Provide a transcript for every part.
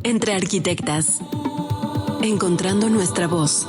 Entre arquitectas, encontrando nuestra voz.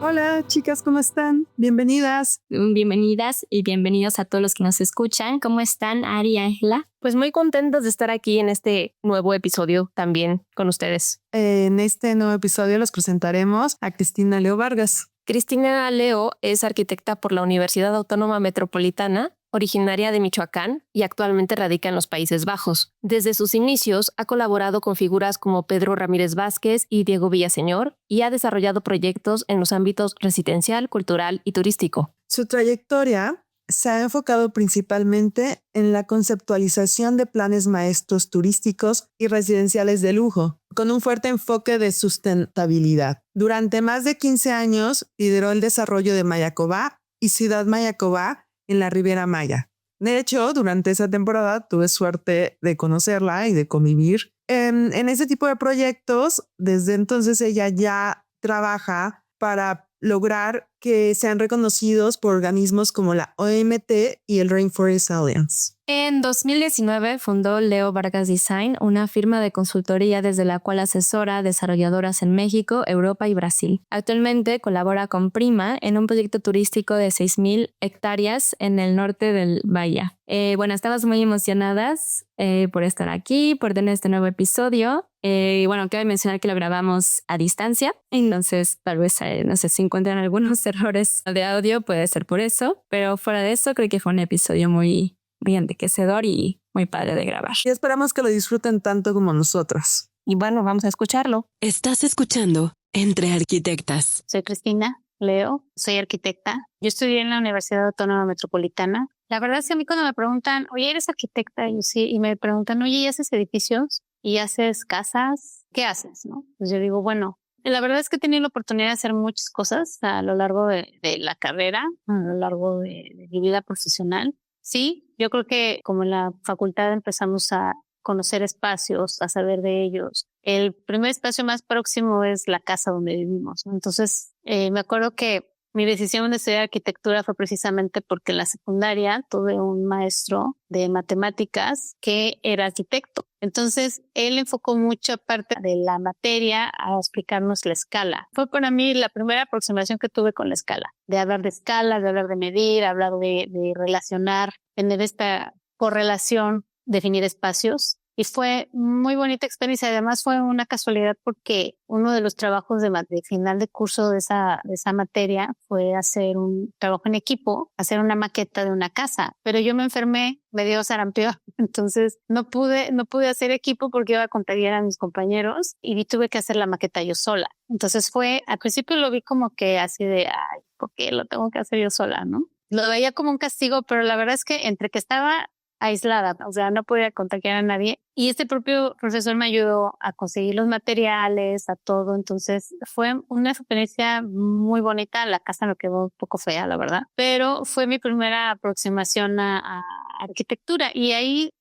Hola chicas, ¿cómo están? Bienvenidas. Bienvenidas y bienvenidos a todos los que nos escuchan. ¿Cómo están, Ari y Ángela? Pues muy contentos de estar aquí en este nuevo episodio también con ustedes. En este nuevo episodio los presentaremos a Cristina Leo Vargas. Cristina Leo es arquitecta por la Universidad Autónoma Metropolitana, originaria de Michoacán y actualmente radica en los Países Bajos. Desde sus inicios ha colaborado con figuras como Pedro Ramírez Vázquez y Diego Villaseñor y ha desarrollado proyectos en los ámbitos residencial, cultural y turístico. Su trayectoria se ha enfocado principalmente en la conceptualización de planes maestros turísticos y residenciales de lujo, con un fuerte enfoque de sustentabilidad. Durante más de 15 años lideró el desarrollo de Mayacobá y Ciudad Mayacobá en la Riviera Maya. De hecho, durante esa temporada tuve suerte de conocerla y de convivir en ese tipo de proyectos. Desde entonces ella ya trabaja para lograr que sean reconocidos por organismos como la OMT y el Rainforest Alliance. En 2019 fundó Leo Vargas Design, una firma de consultoría desde la cual asesora a desarrolladoras en México, Europa y Brasil. Actualmente colabora con Prima en un proyecto turístico de 6,000 hectáreas en el norte del Bahía. Estamos muy emocionadas por estar aquí, por tener este nuevo episodio. Cabe mencionar que lo grabamos a distancia, entonces tal vez, no sé, si encuentran algunos errores de audio, puede ser por eso, pero fuera de eso creo que fue un episodio muy enriquecedor y muy padre de grabar. Y esperamos que lo disfruten tanto como nosotros. Y bueno, vamos a escucharlo. Estás escuchando Entre Arquitectas. Soy Cristina Leo, soy arquitecta. Yo estudié en la Universidad Autónoma Metropolitana. La verdad es que a mí cuando me preguntan, oye, ¿eres arquitecta? Yo sí, y me preguntan, oye, ¿y haces edificios? ¿Y haces casas? ¿Qué haces? ¿No? Pues yo digo, bueno, la verdad es que he tenido la oportunidad de hacer muchas cosas a lo largo de la carrera, a lo largo de mi vida profesional. Sí, yo creo que como en la facultad empezamos a conocer espacios, a saber de ellos. El primer espacio más próximo es la casa donde vivimos, ¿no? Entonces, me acuerdo que mi decisión de estudiar arquitectura fue precisamente porque en la secundaria tuve un maestro de matemáticas que era arquitecto. Entonces, él enfocó mucha parte de la materia a explicarnos la escala. Fue para mí la primera aproximación que tuve con la escala, de hablar de escala, de hablar de medir, hablar de relacionar, tener esta correlación, definir espacios. Y fue muy bonita experiencia. Además fue una casualidad porque uno de los trabajos de final de curso de esa materia fue hacer un trabajo en equipo, hacer una maqueta de una casa. Pero yo me enfermé, me dio sarampión, entonces no pude hacer equipo porque iba a contagiar a mis compañeros y tuve que hacer la maqueta yo sola. Entonces al principio lo vi como que así de, ay, ¿por qué lo tengo que hacer yo sola, no? Lo veía como un castigo, pero la verdad es que entre que estaba aislada, o sea, no podía contagiar a nadie. Y este propio profesor me ayudó a conseguir los materiales, a todo. Entonces fue una experiencia muy bonita. La casa me quedó un poco fea, la verdad, pero fue mi primera aproximación a arquitectura. Y ahí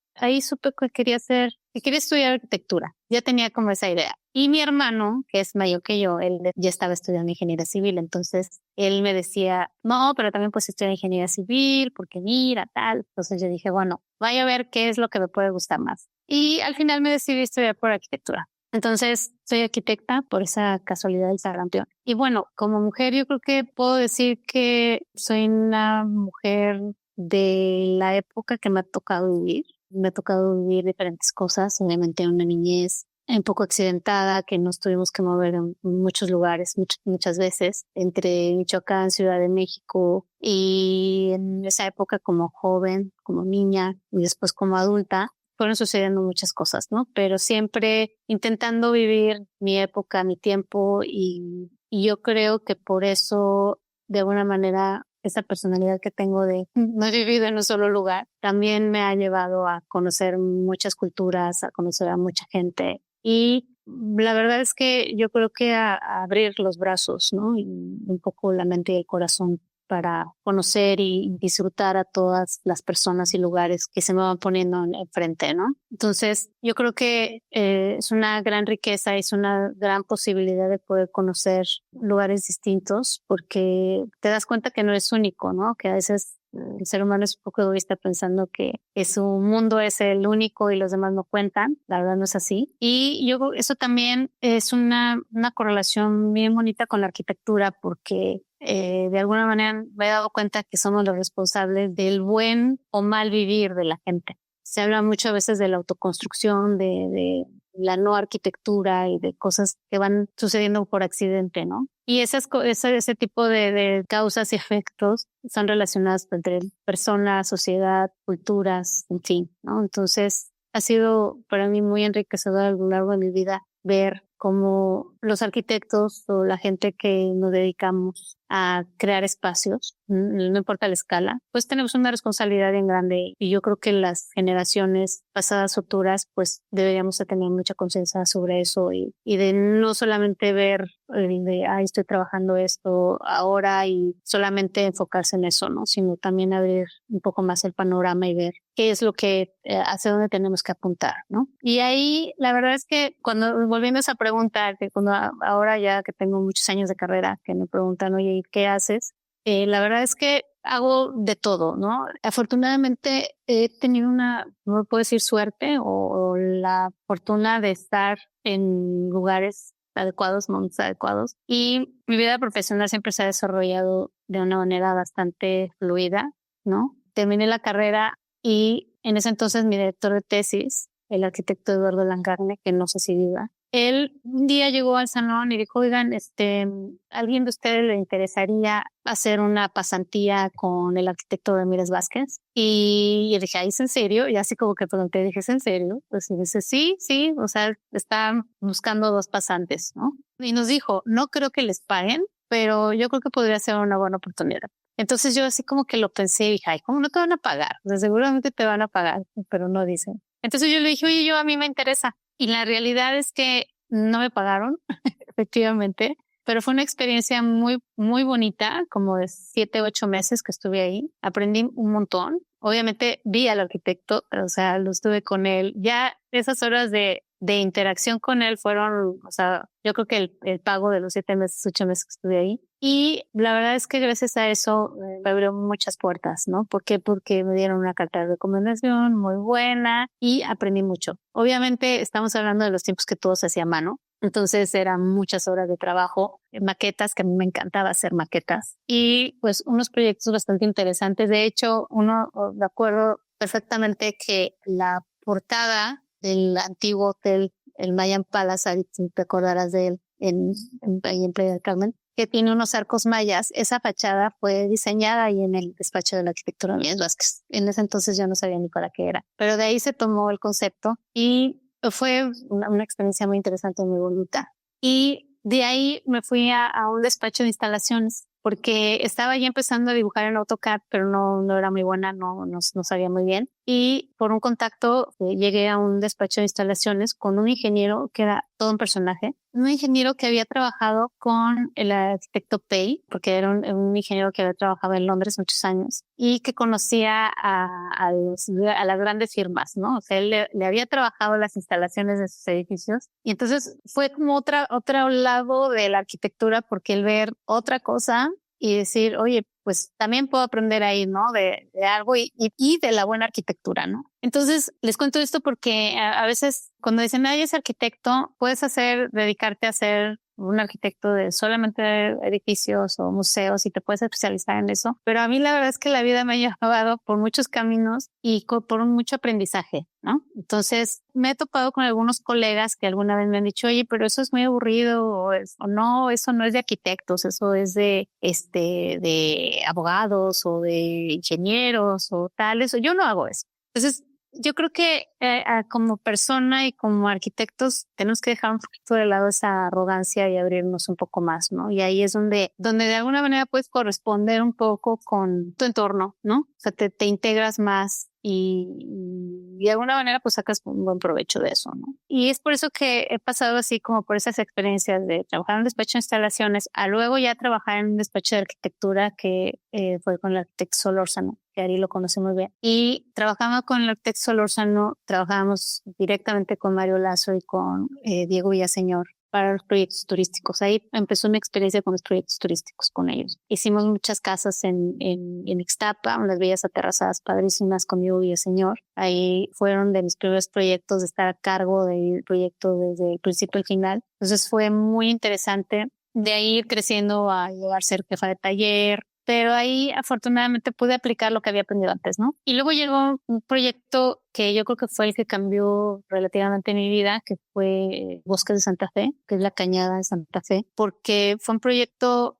supe que quería estudiar arquitectura. Ya tenía como esa idea. Y mi hermano, que es mayor que yo, él ya estaba estudiando ingeniería civil. Entonces él me decía, no, pero también pues estudiar ingeniería civil, porque mira, tal. Entonces yo dije, bueno, vaya a ver qué es lo que me puede gustar más. Y al final me decidí estudiar por arquitectura. Entonces soy arquitecta por esa casualidad del sarampión. Y bueno, como mujer yo creo que puedo decir que soy una mujer de la época que me ha tocado vivir. Me ha tocado vivir diferentes cosas, obviamente una niñez un poco accidentada, que nos tuvimos que mover en muchos lugares, muchas veces, entre Michoacán, Ciudad de México, y en esa época como joven, como niña, y después como adulta, fueron sucediendo muchas cosas, ¿no? Pero siempre intentando vivir mi época, mi tiempo, y yo creo que por eso, de alguna manera, esa personalidad que tengo de no he vivido en un solo lugar, también me ha llevado a conocer muchas culturas, a conocer a mucha gente. Y la verdad es que yo creo que a abrir los brazos, ¿no? Y un poco la mente y el corazón para conocer y disfrutar a todas las personas y lugares que se me van poniendo enfrente, ¿no? Entonces, yo creo que es una gran riqueza, es una gran posibilidad de poder conocer lugares distintos porque te das cuenta que no es único, ¿no? Que a veces el ser humano es un poco egoísta pensando que su mundo es el único y los demás no cuentan. La verdad no es así. Y yo creo que eso también es una correlación bien bonita con la arquitectura, porque de alguna manera me he dado cuenta que somos los responsables del buen o mal vivir de la gente. Se habla muchas veces de la autoconstrucción, de la no arquitectura y de cosas que van sucediendo por accidente, ¿no? Y ese tipo de causas y efectos son relacionadas entre personas, sociedad, culturas, en fin, ¿no? Entonces, ha sido para mí muy enriquecedor a lo largo de mi vida ver cómo los arquitectos o la gente que nos dedicamos a crear espacios, no importa la escala, pues tenemos una responsabilidad bien grande, y yo creo que las generaciones pasadas futuras pues deberíamos de tener mucha conciencia sobre eso, y de no solamente ver estoy trabajando esto ahora y solamente enfocarse en eso, ¿no? Sino también abrir un poco más el panorama y ver qué es lo que, hacia dónde tenemos que apuntar, ¿no? Y ahí la verdad es que volviendo a esa pregunta, que cuando ahora ya que tengo muchos años de carrera, que me preguntan, oye, ¿y qué haces? La verdad es que hago de todo, ¿no? Afortunadamente he tenido no puedo decir suerte, o la fortuna de estar en lugares adecuados, momentos adecuados. Y mi vida profesional siempre se ha desarrollado de una manera bastante fluida, ¿no? Terminé la carrera y en ese entonces mi director de tesis, el arquitecto Eduardo Langarne, que no sé si viva, él un día llegó al salón y dijo, oigan, ¿alguien de ustedes le interesaría hacer una pasantía con el arquitecto Ramírez Vázquez? Y yo dije, ¿es en serio? Y así como que pregunté, dije, ¿es en serio? Pues y dice, sí, o sea, están buscando 2 pasantes, ¿no? Y nos dijo, no creo que les paguen, pero yo creo que podría ser una buena oportunidad. Entonces yo así como que lo pensé y dije, ay, ¿cómo no te van a pagar? O sea, seguramente te van a pagar, pero no dicen. Entonces yo le dije, oye, a mí me interesa. Y la realidad es que no me pagaron, efectivamente, pero fue una experiencia muy, muy bonita, como de 7, 8 meses que estuve ahí. Aprendí un montón. Obviamente vi al arquitecto, o sea, lo estuve con él. Ya esas horas de interacción con él fueron, o sea, yo creo que el pago de los 7 meses, 8 meses que estuve ahí. Y la verdad es que gracias a eso me abrió muchas puertas, ¿no? ¿Por qué? Porque me dieron una carta de recomendación muy buena y aprendí mucho. Obviamente estamos hablando de los tiempos que todo se hacía a mano. Entonces eran muchas horas de trabajo, maquetas, que a mí me encantaba hacer maquetas, y pues unos proyectos bastante interesantes. De hecho, me acuerdo perfectamente que la portada del antiguo hotel, el Mayan Palace, ahí te acordarás de él, ahí en Playa del Carmen, que tiene unos arcos mayas. Esa fachada fue diseñada ahí en el despacho del arquitecto Ramírez Vázquez. En ese entonces yo no sabía ni para qué era, pero de ahí se tomó el concepto y fue una experiencia muy interesante, muy bonita. Y de ahí me fui a un despacho de instalaciones, porque estaba ya empezando a dibujar en AutoCAD, pero no era muy buena, no sabía muy bien. Y por un contacto llegué a un despacho de instalaciones con un ingeniero que era todo un personaje. Un ingeniero que había trabajado con el arquitecto Pei, porque era un ingeniero que había trabajado en Londres muchos años y que conocía a las grandes firmas, ¿no? O sea, él le había trabajado las instalaciones de sus edificios, y entonces fue como otro lado de la arquitectura, porque el ver otra cosa y decir, oye, pues también puedo aprender ahí, ¿no? De algo y de la buena arquitectura, ¿no? Entonces, les cuento esto porque a veces cuando dicen, ay, es arquitecto, puedes dedicarte a ser un arquitecto de solamente edificios o museos y te puedes especializar en eso. Pero a mí la verdad es que la vida me ha llevado por muchos caminos y por mucho aprendizaje, ¿no? Entonces me he topado con algunos colegas que alguna vez me han dicho, oye, pero eso es muy aburrido, o no, eso no es de arquitectos, eso es de abogados o de ingenieros o tal, eso. Yo no hago eso. Entonces, yo creo que como persona y como arquitectos tenemos que dejar un poquito de lado esa arrogancia y abrirnos un poco más, ¿no? Y ahí es donde de alguna manera puedes corresponder un poco con tu entorno, ¿no? O sea, te integras más y de alguna manera pues sacas un buen provecho de eso, ¿no? Y es por eso que he pasado así como por esas experiencias de trabajar en un despacho de instalaciones a luego ya trabajar en un despacho de arquitectura que fue con el arquitecto Solórzano, que Ari lo conoce muy bien. Y trabajando con el arquitecto Solórzano, trabajábamos directamente con Mario Lazo y con Diego Villaseñor para los proyectos turísticos. Ahí empezó mi experiencia con los proyectos turísticos con ellos. Hicimos muchas casas en Ixtapa, unas bellas aterrazadas padrísimas con lluvia y señor. Ahí fueron de mis primeros proyectos de estar a cargo del proyecto desde el principio al final. Entonces fue muy interesante de ahí ir creciendo a llegar a ser jefa de taller, pero ahí afortunadamente pude aplicar lo que había aprendido antes, ¿no? Y luego llegó un proyecto que yo creo que fue el que cambió relativamente mi vida, que fue Bosques de Santa Fe, que es la Cañada de Santa Fe, porque fue un reto,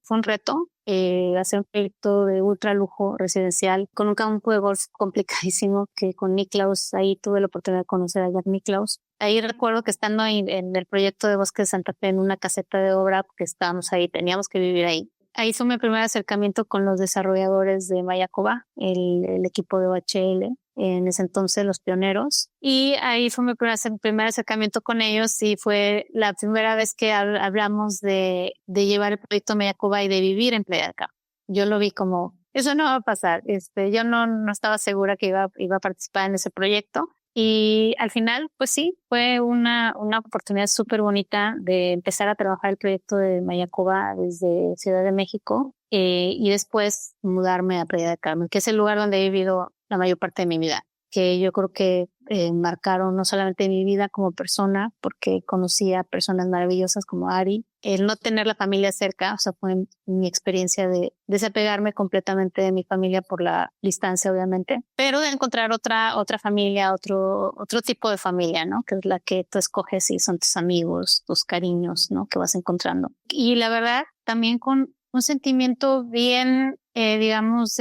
hacer un proyecto de ultra lujo residencial con un campo de golf complicadísimo, que con Niklaus, ahí tuve la oportunidad de conocer a Jack Niklaus. Ahí recuerdo que estando ahí en el proyecto de Bosques de Santa Fe, en una caseta de obra, porque estábamos ahí, teníamos que vivir ahí. Ahí fue mi primer acercamiento con los desarrolladores de Mayacoba, el equipo de OHL, en ese entonces los pioneros. Y ahí fue mi primer acercamiento con ellos y fue la primera vez que hablamos de llevar el proyecto Mayacoba y de vivir en Playa del Carmen. Yo lo vi como, eso no va a pasar. Yo no estaba segura que iba a participar en ese proyecto. Y al final, pues sí, fue una oportunidad súper bonita de empezar a trabajar el proyecto de Mayacoba desde Ciudad de México y después mudarme a Playa del Carmen, que es el lugar donde he vivido la mayor parte de mi vida, que yo creo que marcaron no solamente mi vida como persona, porque conocí a personas maravillosas como Ari. El no tener la familia cerca, o sea, fue mi experiencia de desapegarme completamente de mi familia por la distancia, obviamente, pero de encontrar otra familia, otro tipo de familia, ¿no? Que es la que tú escoges y son tus amigos, tus cariños, ¿no? Que vas encontrando. Y la verdad, también con un sentimiento bien, digamos,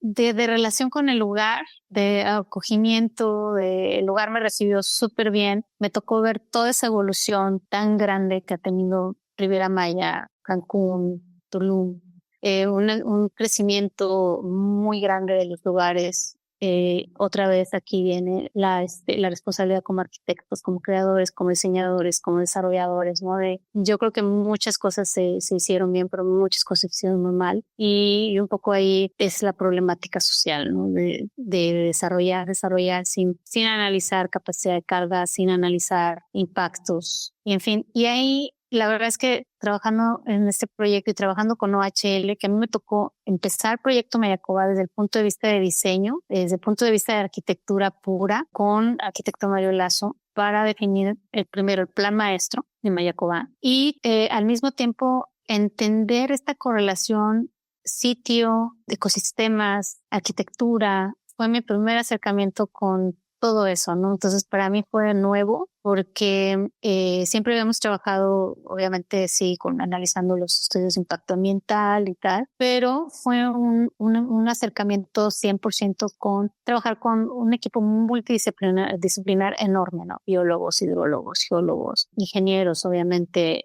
de relación con el lugar, de acogimiento, el lugar me recibió súper bien. Me tocó ver toda esa evolución tan grande que ha tenido Riviera Maya, Cancún, Tulum, un crecimiento muy grande de los lugares. Otra vez aquí viene la responsabilidad como arquitectos, como creadores, como diseñadores, como desarrolladores, ¿no? Yo creo que muchas cosas se hicieron bien, pero muchas cosas se hicieron muy mal. Y un poco ahí es la problemática social, ¿no? De desarrollar sin analizar capacidad de carga, sin analizar impactos. Y en fin, y ahí la verdad es que trabajando en este proyecto y trabajando con OHL, que a mí me tocó empezar el proyecto Mayacoba desde el punto de vista de diseño, desde el punto de vista de arquitectura pura, con arquitecto Mario Lazo, para definir el plan maestro de Mayacoba y al mismo tiempo entender esta correlación sitio, ecosistemas, arquitectura. Fue mi primer acercamiento con todo eso, ¿no? Entonces para mí fue nuevo porque siempre habíamos trabajado, obviamente sí, analizando los estudios de impacto ambiental y tal, pero fue un acercamiento 100% con trabajar con un equipo multidisciplinar enorme, ¿no? Biólogos, hidrólogos, geólogos, ingenieros, obviamente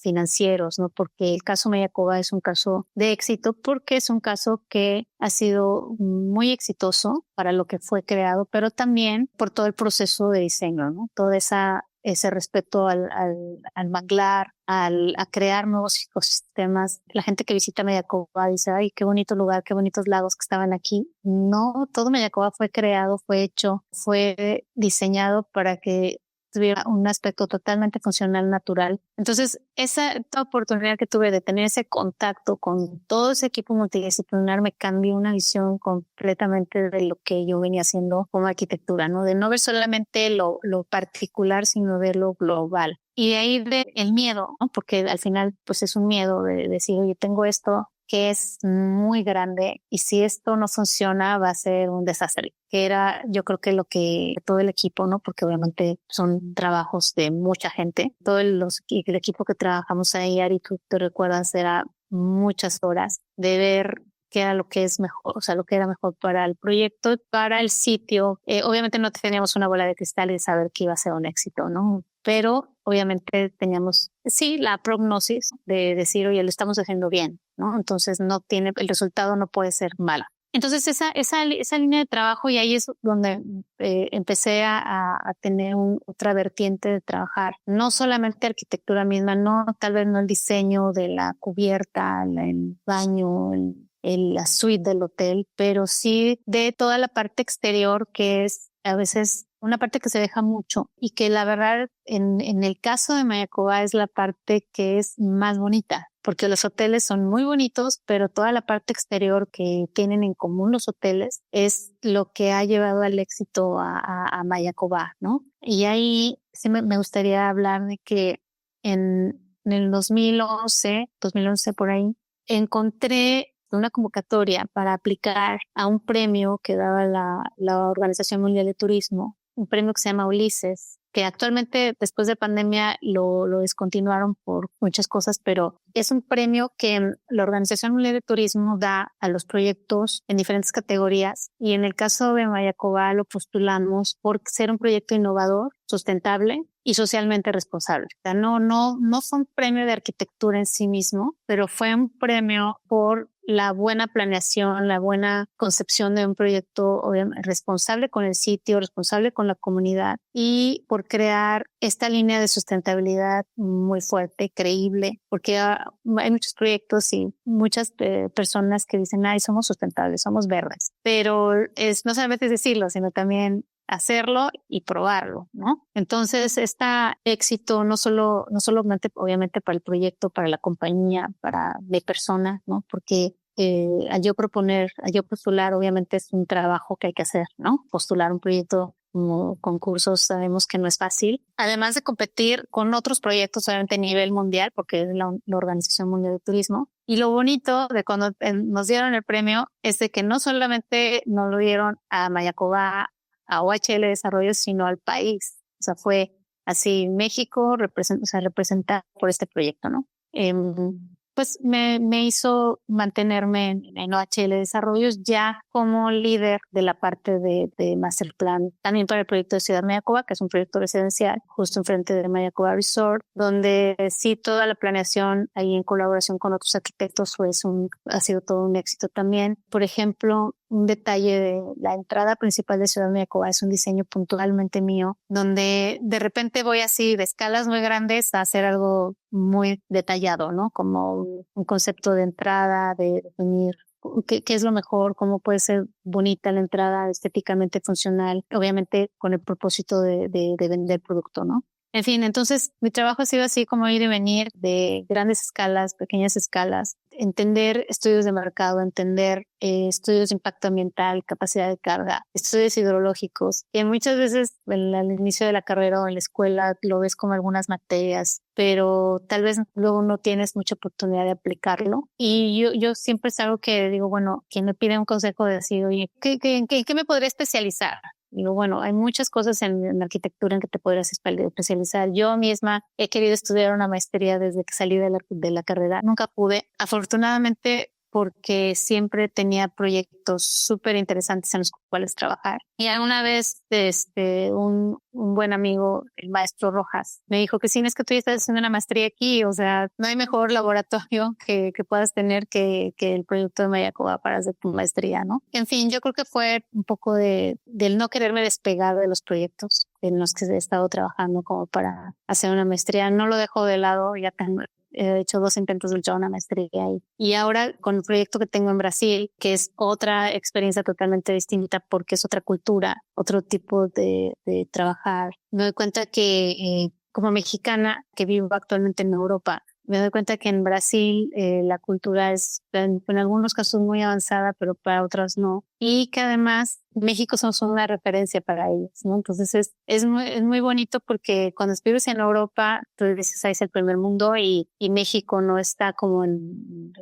financieros, ¿no? Porque el caso Mayacoba es un caso de éxito porque es un caso que ha sido muy exitoso para lo que fue creado, pero también por todo el proceso de diseño, ¿no? Todo ese respeto al manglar, a crear nuevos ecosistemas. La gente que visita Mayacoba dice, ay, qué bonito lugar, qué bonitos lagos que estaban aquí. No, todo Mayacoba fue creado, fue hecho, fue diseñado para que tuviera un aspecto totalmente funcional, natural. Entonces, esta oportunidad que tuve de tener ese contacto con todo ese equipo multidisciplinar me cambió una visión completamente de lo que yo venía haciendo como arquitectura, ¿no? De no ver solamente lo particular, sino ver lo global. Y de ahí el miedo, ¿no? Porque al final, pues es un miedo de decir, oye, tengo esto que es muy grande y si esto no funciona va a ser un desastre, que era yo creo que lo que todo el equipo, ¿no? Porque obviamente son trabajos de mucha gente, el equipo que trabajamos ahí, Ari, tú te recuerdas, era muchas horas de ver qué era lo que es mejor, o sea, lo que era mejor para el proyecto, para el sitio. Obviamente no teníamos una bola de cristal y saber que iba a ser un éxito, ¿no? Pero obviamente teníamos, sí, la prognosis de decir, oye, lo estamos haciendo bien, ¿no? Entonces el resultado no puede ser malo. Entonces esa línea de trabajo, y ahí es donde empecé a tener otra vertiente de trabajar, no solamente arquitectura misma, no, tal vez no el diseño de la cubierta, el baño, la suite del hotel, pero sí de toda la parte exterior que es a veces una parte que se deja mucho y que la verdad en el caso de Mayacoba es la parte que es más bonita, porque los hoteles son muy bonitos, pero toda la parte exterior que tienen en común los hoteles es lo que ha llevado al éxito a Mayacoba, ¿no? Y ahí sí me gustaría hablar de que en el 2011 por ahí, encontré una convocatoria para aplicar a un premio que daba la Organización Mundial de Turismo, un premio que se llama Ulises, que actualmente después de pandemia lo descontinuaron por muchas cosas, pero es un premio que la Organización Mundial de Turismo da a los proyectos en diferentes categorías y en el caso de Mayacoba lo postulamos por ser un proyecto innovador, sustentable y socialmente responsable. O sea, no fue un premio de arquitectura en sí mismo, pero fue un premio por la buena planeación, la buena concepción de un proyecto responsable con el sitio, responsable con la comunidad y por crear esta línea de sustentabilidad muy fuerte, creíble, porque hay muchos proyectos y muchas personas que dicen, ay, somos sustentables, somos verdes, pero no solamente es decirlo, sino también hacerlo y probarlo, ¿no? Entonces, este éxito no solo obviamente para el proyecto, para la compañía, para mi persona, ¿no? Porque al yo postular, obviamente es un trabajo que hay que hacer, ¿no? Postular un proyecto como concursos sabemos que no es fácil. Además de competir con otros proyectos, obviamente a nivel mundial, porque es la Organización Mundial de Turismo. Y lo bonito de cuando nos dieron el premio es de que no solamente nos lo dieron a Mayacoba, a OHL Desarrollo, sino al país. O sea, fue así México representada por este proyecto, ¿no? Pues me hizo mantenerme en OHL Desarrollos ya como líder de la parte de Master Plan, también para el proyecto de Ciudad Mayacoba, que es un proyecto residencial justo enfrente de Mayacoba Resort, donde sí toda la planeación ahí en colaboración con otros arquitectos ha sido todo un éxito también. Por ejemplo, un detalle de la entrada principal de Ciudad Mayacoba es un diseño puntualmente mío, donde de repente voy así de escalas muy grandes a hacer algo muy detallado, ¿no? Como un concepto de entrada, de definir qué es lo mejor, cómo puede ser bonita la entrada, estéticamente funcional, obviamente con el propósito de vender producto, ¿no? En fin, entonces mi trabajo ha sido así como ir y venir de grandes escalas, pequeñas escalas, entender estudios de mercado, entender estudios de impacto ambiental, capacidad de carga, estudios hidrológicos, que muchas veces al inicio de la carrera o en la escuela lo ves como algunas materias, pero tal vez luego no tienes mucha oportunidad de aplicarlo. Y yo siempre es algo que digo, bueno, quien me pide un consejo de decir, oye, ¿en qué me podría especializar? Digo, bueno, hay muchas cosas en arquitectura en que te podrías especializar. Yo misma he querido estudiar una maestría desde que salí de la carrera. Nunca pude. Afortunadamente, porque siempre tenía proyectos súper interesantes en los cuales trabajar. Y alguna vez un buen amigo, el maestro Rojas, me dijo que sí, es que tú ya estás haciendo una maestría aquí, o sea, no hay mejor laboratorio que puedas tener que el proyecto de Mayacoba para hacer tu maestría, ¿no? En fin, yo creo que fue un poco del no quererme despegar de los proyectos en los que he estado trabajando como para hacer una maestría. No lo dejo de lado, ya tengo he hecho 2 intentos de luchar una maestría ahí. Y ahora con el proyecto que tengo en Brasil, que es otra experiencia totalmente distinta porque es otra cultura, otro tipo de trabajar. Me doy cuenta que como mexicana que vivo actualmente en Europa, me doy cuenta que en Brasil la cultura es en algunos casos muy avanzada, pero para otras no. Y que además México somos una referencia para ellos, ¿no? Entonces es muy bonito porque cuando vives en Europa, tú dices, ahí es el primer mundo y México no está como en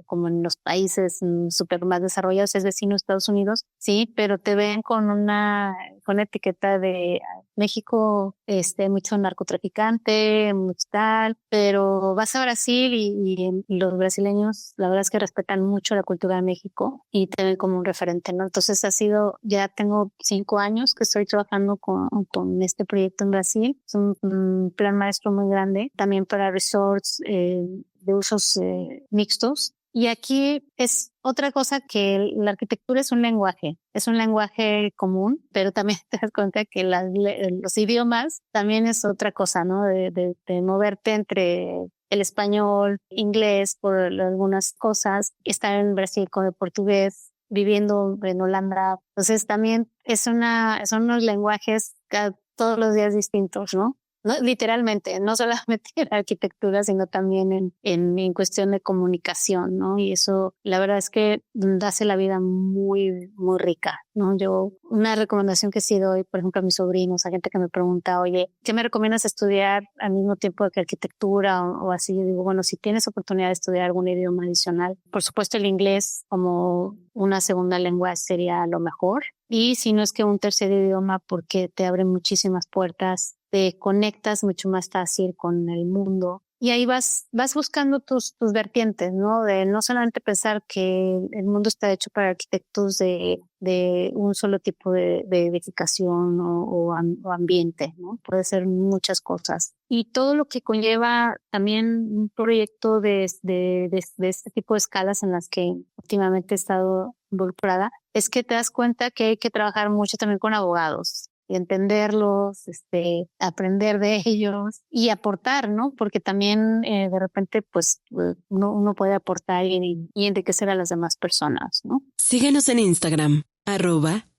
los países súper más desarrollados, es vecino de Estados Unidos, sí, pero te ven con etiqueta de México, mucho narcotraficante, mucho tal, pero vas a Brasil y los brasileños, la verdad es que respetan mucho la cultura de México y te ven como un referente, ¿no? Entonces ya tengo 5 años que estoy trabajando con este proyecto en Brasil. Es un plan maestro muy grande, también para resorts de usos mixtos. Y aquí es otra cosa que la arquitectura es un lenguaje común, pero también te das cuenta que los idiomas también es otra cosa, ¿no? De moverte entre el español, inglés por algunas cosas, estar en Brasil con el portugués, viviendo en Holanda. Entonces también son unos lenguajes todos los días distintos, ¿no? No, literalmente, no solamente en arquitectura, sino también en cuestión de comunicación, ¿no? Y eso, la verdad es que hace la vida muy, muy rica, ¿no? Yo, una recomendación que sí doy, por ejemplo, a mis sobrinos, a gente que me pregunta, oye, ¿qué me recomiendas estudiar al mismo tiempo que arquitectura o así? Yo digo, bueno, si tienes oportunidad de estudiar algún idioma adicional, por supuesto el inglés como una segunda lengua sería lo mejor. Y si no es que un tercer idioma, porque te abre muchísimas puertas, te conectas mucho más fácil con el mundo y ahí vas buscando tus vertientes, ¿no? De no solamente pensar que el mundo está hecho para arquitectos de un solo tipo de edificación o ambiente, ¿no? Puede ser muchas cosas. Y todo lo que conlleva también un proyecto de este tipo de escalas en las que últimamente he estado involucrada, es que te das cuenta que hay que trabajar mucho también con abogados y entenderlos, aprender de ellos y aportar, ¿no? Porque también de repente pues uno puede aportar y enriquecer a las demás personas, ¿no? Síguenos en Instagram,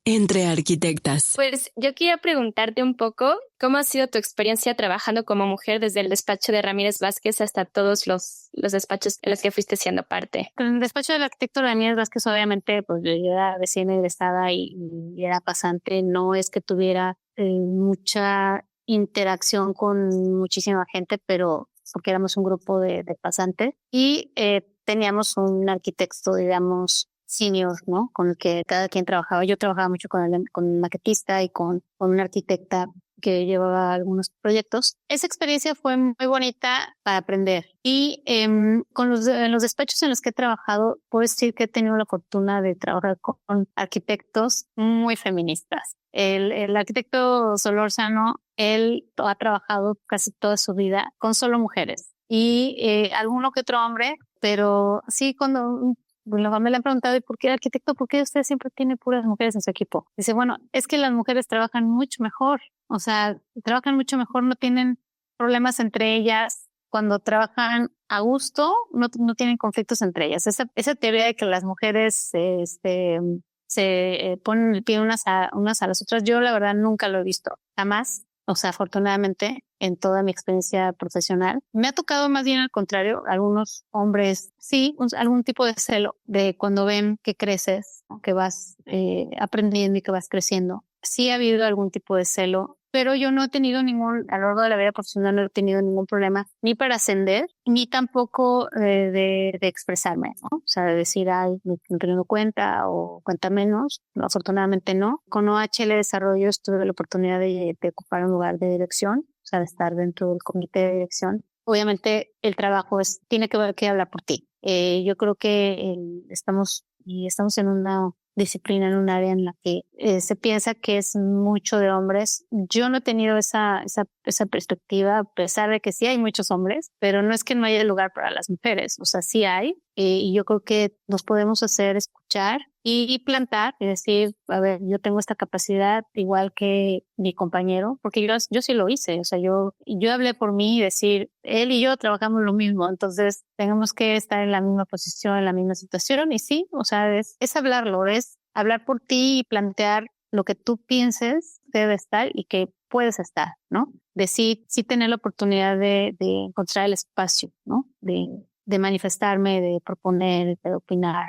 @entrearquitectas. Pues yo quería preguntarte un poco cómo ha sido tu experiencia trabajando como mujer desde el despacho de Ramírez Vázquez hasta todos los despachos en los que fuiste siendo parte. Con el despacho del arquitecto Ramírez Vázquez, obviamente, pues yo era recién egresada y era pasante. No es que tuviera mucha interacción con muchísima gente, pero porque éramos un grupo de pasantes y teníamos un arquitecto, digamos, senior, ¿no? Con el que cada quien trabajaba. Yo trabajaba mucho con un maquetista y con una arquitecta que llevaba algunos proyectos. Esa experiencia fue muy bonita para aprender. Y en los despachos en los que he trabajado, puedo decir que he tenido la fortuna de trabajar con arquitectos muy feministas. El arquitecto Solórzano, él ha trabajado casi toda su vida con solo mujeres y alguno que otro hombre, pero sí cuando me le han preguntado, ¿y por qué arquitecto? ¿Por qué usted siempre tiene puras mujeres en su equipo? Dice, bueno, es que las mujeres trabajan mucho mejor, o sea, trabajan mucho mejor, no tienen problemas entre ellas. Cuando trabajan a gusto, no tienen conflictos entre ellas. Esa teoría de que las mujeres se ponen el pie unas a las otras, yo la verdad nunca lo he visto, jamás. O sea, afortunadamente, en toda mi experiencia profesional, me ha tocado más bien al contrario, algunos hombres, sí, algún tipo de celo de cuando ven que creces, ¿no? Que vas aprendiendo y que vas creciendo. Sí ha habido algún tipo de celo, pero yo no he tenido a lo largo de la vida profesional no he tenido ningún problema, ni para ascender, ni tampoco de expresarme, ¿no? O sea, de decir, ay, no teniendo cuenta o cuenta menos. No, afortunadamente no. Con OHL Desarrollo tuve la oportunidad de ocupar un lugar de dirección, o sea, de estar dentro del comité de dirección. Obviamente el trabajo tiene que hablar por ti. Yo creo que estamos en una disciplina, en un área en la que se piensa que es mucho de hombres. Yo no he tenido esa perspectiva, a pesar de que sí hay muchos hombres, pero no es que no haya lugar para las mujeres, o sea, sí hay, y yo creo que nos podemos hacer escuchar y plantar y decir, a ver, yo tengo esta capacidad igual que mi compañero, porque yo sí lo hice, o sea, yo hablé por mí y decir, él y yo trabajamos lo mismo, entonces tenemos que estar en la misma posición, en la misma situación, y sí, o sea, es hablarlo, es hablar por ti y plantear lo que tú pienses debe estar y que puedes estar, ¿no? De sí tener la oportunidad de encontrar el espacio, ¿no? De manifestarme, de proponer, de opinar.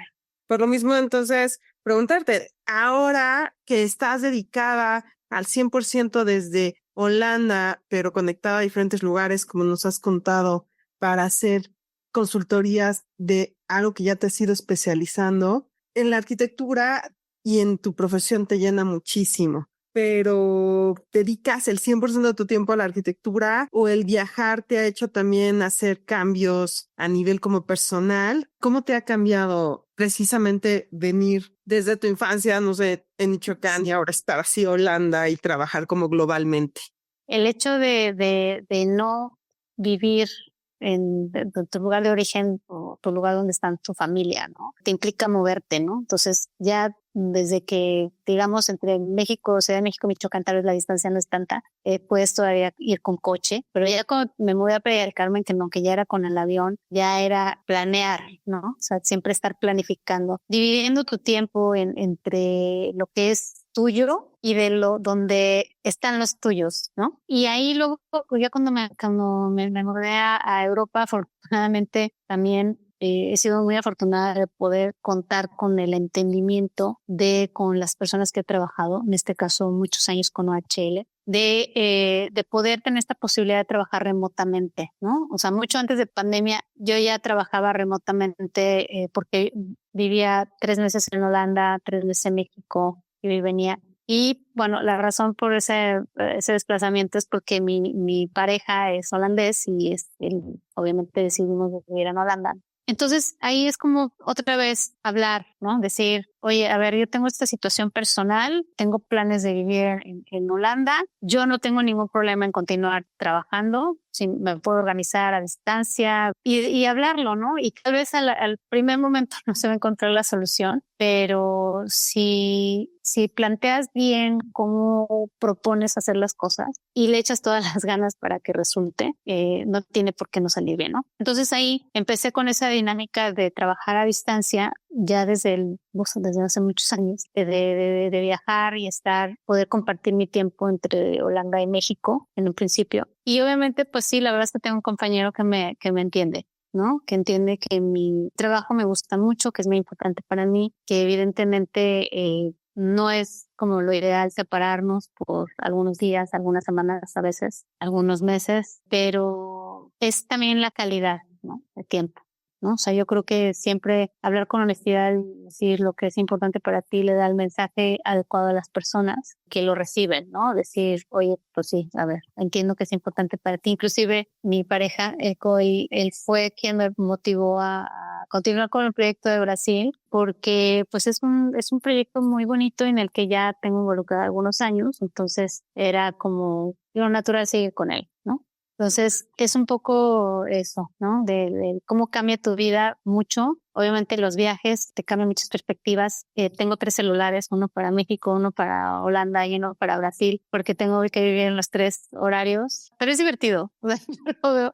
Por lo mismo, entonces, preguntarte, ahora que estás dedicada al 100% desde Holanda, pero conectada a diferentes lugares, como nos has contado, para hacer consultorías de algo que ya te has ido especializando, en la arquitectura y en tu profesión te llena muchísimo, pero ¿dedicas el 100% de tu tiempo a la arquitectura o el viajar te ha hecho también hacer cambios a nivel como personal? ¿Cómo te ha cambiado precisamente venir desde tu infancia, no sé, en Michoacán y ahora estar así Holanda y trabajar como globalmente? El hecho de no vivir en tu lugar de origen o tu lugar donde está tu familia, ¿no? Te implica moverte, ¿no? Entonces ya desde que, digamos, entre México, Ciudad de México, Michoacán, tal vez la distancia no es tanta, puedes todavía ir con coche, pero ya cuando me mudé a Playa del Carmen, que ya era con el avión, ya era planear, ¿no? O sea, siempre estar planificando, dividiendo tu tiempo entre lo que es tuyo y de lo donde están los tuyos, ¿no? Y ahí luego, ya cuando me mudé a Europa, afortunadamente también he sido muy afortunada de poder contar con el entendimiento con las personas que he trabajado, en este caso muchos años con OHL, de poder tener esta posibilidad de trabajar remotamente, ¿no? O sea, mucho antes de pandemia yo ya trabajaba remotamente porque vivía 3 meses en Holanda, 3 meses en México y venía. Y bueno, la razón por ese desplazamiento es porque mi pareja es holandés y obviamente decidimos vivir en Holanda. Entonces ahí es como otra vez hablar, ¿no? Decir, oye, a ver, yo tengo esta situación personal, tengo planes de vivir en Holanda, yo no tengo ningún problema en continuar trabajando, si me puedo organizar a distancia y hablarlo, ¿no? Y tal vez al primer momento no se va a encontrar la solución, pero si planteas bien cómo propones hacer las cosas y le echas todas las ganas para que resulte, no tiene por qué no salir bien, ¿no? Entonces ahí empecé con esa dinámica de trabajar a distancia ya desde hace muchos años, de viajar y poder compartir mi tiempo entre Holanda y México en un principio. Y obviamente, pues sí, la verdad es que tengo un compañero que me entiende, ¿no? Que entiende que mi trabajo me gusta mucho, que es muy importante para mí, que evidentemente no es como lo ideal separarnos por algunos días, algunas semanas, a veces, algunos meses, pero es también la calidad, ¿no? El tiempo, ¿no? O sea, yo creo que siempre hablar con honestidad y decir lo que es importante para ti le da el mensaje adecuado a las personas que lo reciben, ¿no? Decir, oye, pues sí, a ver, entiendo que es importante para ti. Inclusive mi pareja, él fue quien me motivó a continuar con el proyecto de Brasil, porque pues es un proyecto muy bonito en el que ya tengo involucrada algunos años, entonces era como lo natural seguir con él, ¿no? Entonces, es un poco eso, ¿no? De cómo cambia tu vida mucho. Obviamente los viajes te cambian muchas perspectivas. Tengo 3 celulares, uno para México, uno para Holanda y uno para Brasil, porque tengo que vivir en los 3 horarios. Pero es divertido. O sea,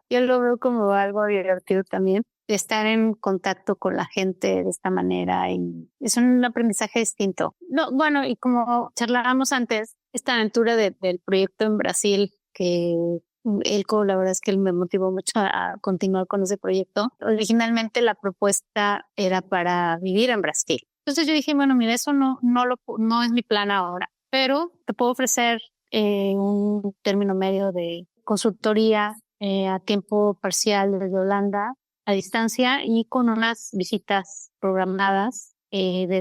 yo lo veo como algo divertido también, de estar en contacto con la gente de esta manera. Y es un aprendizaje distinto. No, bueno, y como charlábamos antes, esta aventura del proyecto en Brasil, que la verdad es que él me motivó mucho a continuar con ese proyecto. Originalmente la propuesta era para vivir en Brasil. Entonces yo dije, bueno, mira, eso no es mi plan ahora, pero te puedo ofrecer un término medio de consultoría a tiempo parcial desde Holanda, a distancia y con unas visitas programadas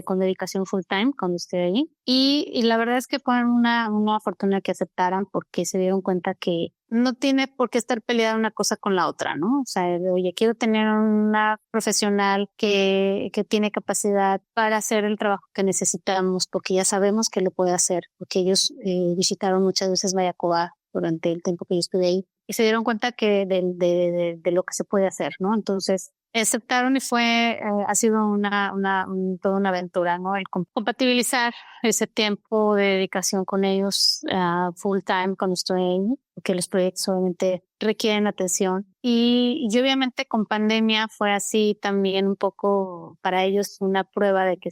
con dedicación full time cuando esté ahí. Y la verdad es que fue una fortuna que aceptaran porque se dieron cuenta que no tiene por qué estar peleada una cosa con la otra, ¿no? O sea, oye, quiero tener una profesional que tiene capacidad para hacer el trabajo que necesitamos porque ya sabemos que lo puede hacer, porque ellos visitaron muchas veces Mayacoba durante el tiempo que yo estuve ahí y se dieron cuenta que de lo que se puede hacer, ¿no? Entonces, aceptaron y ha sido toda una aventura, ¿no? El compatibilizar ese tiempo de dedicación con ellos full time cuando estoy ahí, porque los proyectos obviamente requieren atención. Y obviamente con pandemia fue así también un poco para ellos una prueba de que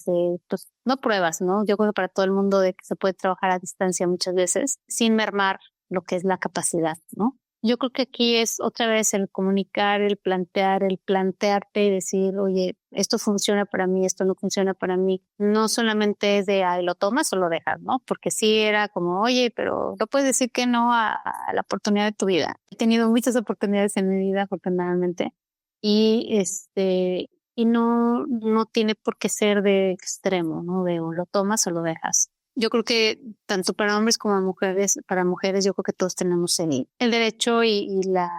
pues no pruebas, ¿no? Yo creo que para todo el mundo de que se puede trabajar a distancia muchas veces sin mermar lo que es la capacidad, ¿no? Yo creo que aquí es otra vez el comunicar, el plantear, el plantearte y decir, oye, esto funciona para mí, esto no funciona para mí. No solamente es de, lo tomas o lo dejas, ¿no? Porque sí era como, oye, pero no puedes decir que no a la oportunidad de tu vida. He tenido muchas oportunidades en mi vida, afortunadamente. Y no tiene por qué ser de extremo, ¿no? De o lo tomas o lo dejas. Yo creo que tanto para hombres como para mujeres, yo creo que todos tenemos el derecho y la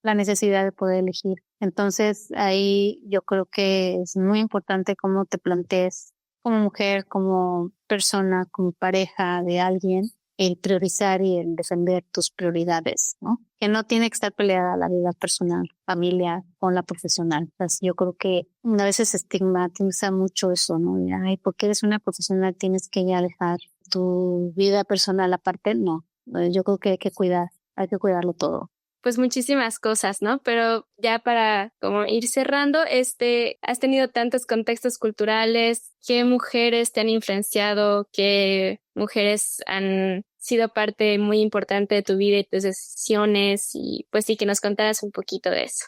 necesidad de poder elegir. Entonces, ahí yo creo que es muy importante cómo te plantees como mujer, como persona, como pareja de alguien, el priorizar y el defender tus prioridades, ¿no? Que no tiene que estar peleada la vida personal, familiar con la profesional. Entonces, yo creo que a veces se estigmatiza mucho eso, ¿no? Ay, porque eres una profesional tienes que ya dejar tu vida personal aparte. No, yo creo que hay que cuidarlo todo. pues muchísimas cosas, ¿no? Pero ya para como ir cerrando, has tenido tantos contextos culturales, ¿qué mujeres te han influenciado? ¿Qué mujeres han sido parte muy importante de tu vida y tus decisiones? Y pues sí, que nos contaras un poquito de eso.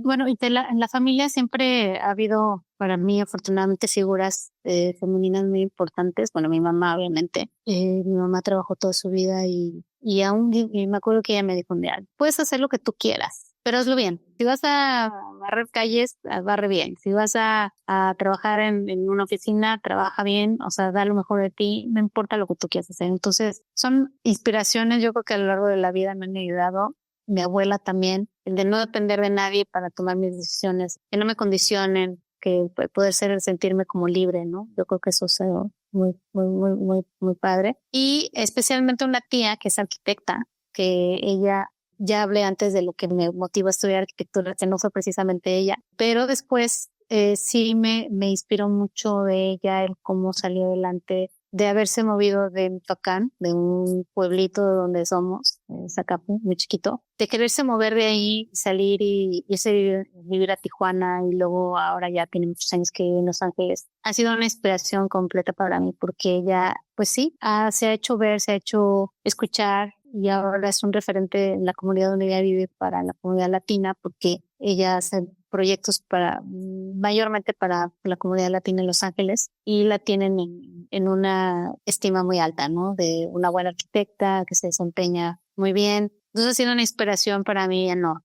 Bueno, y en la familia siempre ha habido, para mí, afortunadamente, figuras femeninas muy importantes. Bueno, mi mamá, obviamente. Mi mamá trabajó toda su vida y aún y me acuerdo que ella me dijo un día, puedes hacer lo que tú quieras, pero hazlo bien. Si vas a barrer calles, barre bien. Si vas a trabajar en una oficina, trabaja bien, o sea, da lo mejor de ti, no importa lo que tú quieras hacer. Entonces, son inspiraciones, yo creo que a lo largo de la vida me han ayudado. Mi abuela también, el de no depender de nadie para tomar mis decisiones, que no me condicionen, que poder sentirme como libre, ¿no? Yo creo que eso es muy padre. Y especialmente una tía que es arquitecta, que ella ya hablé antes de lo que me motivó a estudiar arquitectura, que no fue precisamente ella, pero después sí me inspiró mucho de ella el cómo salió adelante, de haberse movido de Michoacán, de un pueblito donde somos, Zacapu, muy chiquito, de quererse mover de ahí, salir y irse a vivir a Tijuana y luego ahora ya tiene muchos años que vive en Los Ángeles. Ha sido una inspiración completa para mí porque ella, pues sí, se ha hecho ver, se ha hecho escuchar y ahora es un referente en la comunidad donde ella vive para la comunidad latina porque ella hace proyectos mayormente para la comunidad latina en Los Ángeles y la tienen en una estima muy alta, ¿no? De una buena arquitecta que se desempeña muy bien. Entonces ha sido una inspiración para mí enorme.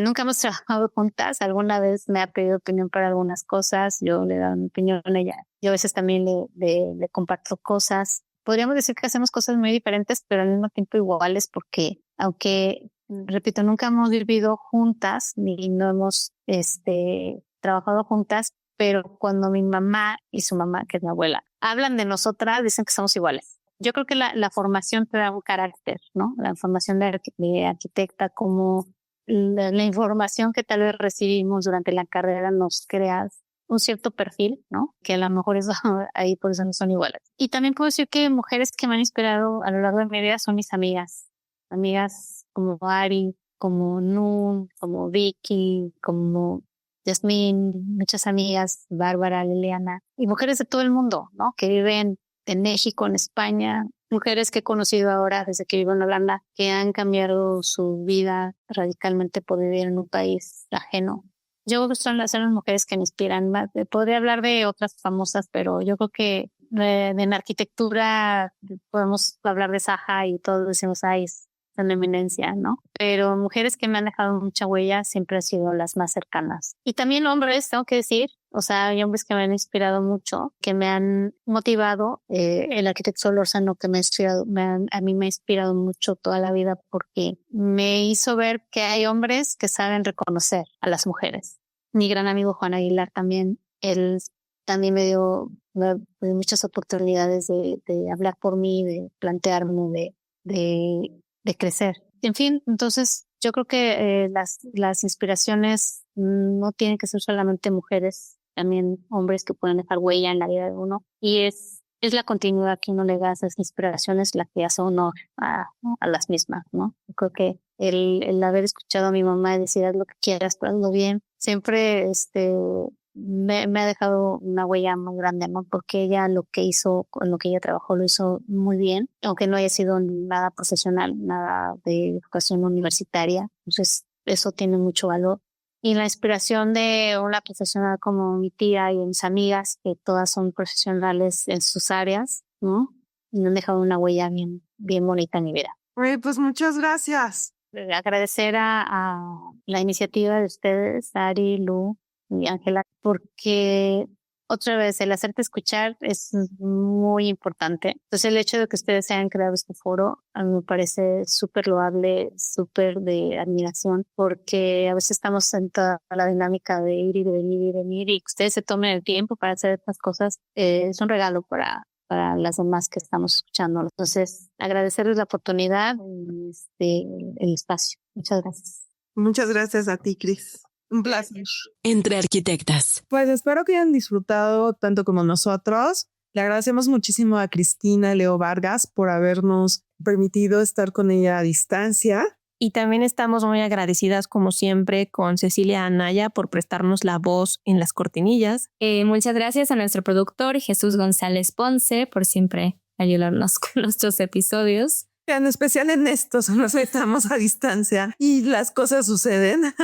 Nunca hemos trabajado juntas. Alguna vez me ha pedido opinión para algunas cosas. Yo le he dado mi opinión a ella. Yo a veces también le comparto cosas. Podríamos decir que hacemos cosas muy diferentes, pero al mismo tiempo iguales porque aunque repito, nunca hemos vivido juntas ni no hemos trabajado juntas, pero cuando mi mamá y su mamá, que es mi abuela, hablan de nosotras, dicen que somos iguales. Yo creo que la formación te da un carácter, ¿no? La formación de arquitecta, como la información que tal vez recibimos durante la carrera nos crea un cierto perfil, ¿no? Que a lo mejor eso, ahí por eso no son iguales. Y también puedo decir que mujeres que me han inspirado a lo largo de mi vida son mis amigas como Ari, como Nun, como Vicky, como Yasmín, muchas amigas, Bárbara, Liliana, y mujeres de todo el mundo, ¿no? Que viven en México, en España, mujeres que he conocido ahora desde que vivo en Holanda, que han cambiado su vida radicalmente por vivir en un país ajeno. Yo creo que son las mujeres que me inspiran más. Podría hablar de otras famosas, pero yo creo que en arquitectura podemos hablar de Zaha y todos decimos, ay, es una eminencia, ¿no? Pero mujeres que me han dejado mucha huella siempre han sido las más cercanas. Y también hombres, tengo que decir, o sea, hay hombres que me han inspirado mucho, que me han motivado. El arquitecto Solórzano que me ha inspirado, a mí me ha inspirado mucho toda la vida porque me hizo ver que hay hombres que saben reconocer a las mujeres. Mi gran amigo Juan Aguilar también, él también me dio muchas oportunidades de hablar por mí, de plantearme, de crecer. En fin, entonces yo creo que las inspiraciones no tienen que ser solamente mujeres, también hombres que pueden dejar huella en la vida de uno. Y es la continuidad que uno le da a esas inspiraciones la que hace honor a las mismas, ¿no? Yo creo que el haber escuchado a mi mamá decir haz lo que quieras, pero hazlo bien, siempre me ha dejado una huella muy grande, ¿no? Porque ella lo que hizo, con lo que ella trabajó, lo hizo muy bien, aunque no haya sido nada profesional, nada de educación universitaria. Entonces, eso tiene mucho valor. Y la inspiración de una profesional como mi tía y mis amigas, que todas son profesionales en sus áreas, ¿no? Y me han dejado una huella bien, bien bonita en mi vida. Pues muchas gracias. Agradecer a la iniciativa de ustedes, Ari, Lu y Ángela, porque otra vez el hacerte escuchar es muy importante. Entonces el hecho de que ustedes hayan creado este foro a mí me parece súper loable, súper de admiración, porque a veces estamos en toda la dinámica de ir y de venir y que ustedes se tomen el tiempo para hacer estas cosas es un regalo para las demás que estamos escuchando. Entonces agradecerles la oportunidad y el espacio. Muchas gracias. Muchas gracias a ti, Cris. Un placer. Entre Arquitectas. Pues espero que hayan disfrutado tanto como nosotros. Le agradecemos muchísimo a Cristina Leo Vargas por habernos permitido estar con ella a distancia Y también estamos muy agradecidas, como siempre, con Cecilia Anaya por prestarnos la voz en las cortinillas. Muchas gracias a nuestro productor Jesús González Ponce por siempre ayudarnos con nuestros episodios. En especial en estos, nos estamos a distancia y las cosas suceden.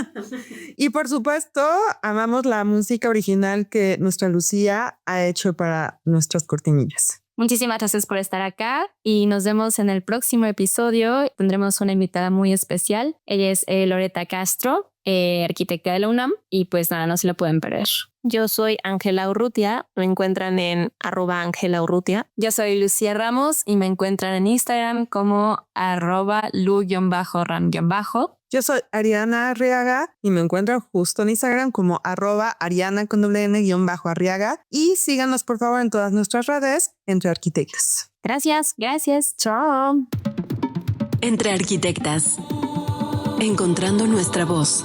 Y por supuesto, amamos la música original que nuestra Lucía ha hecho para nuestras cortinillas. Muchísimas gracias por estar acá y nos vemos en el próximo episodio. Tendremos una invitada muy especial. Ella es Loreta Castro, arquitecta de la UNAM, y pues nada, no se lo pueden perder. Yo soy Ángela Urrutia, me encuentran en @AngelaUrrutia. Yo soy Lucía Ramos y me encuentran en Instagram como @lu_ram_. Yo soy Ariana Arriaga y me encuentran justo en Instagram como @Ariana_Arriaga y síganos por favor en todas nuestras redes Entre Arquitectas. Gracias. Chao. Entre Arquitectas. Encontrando nuestra voz.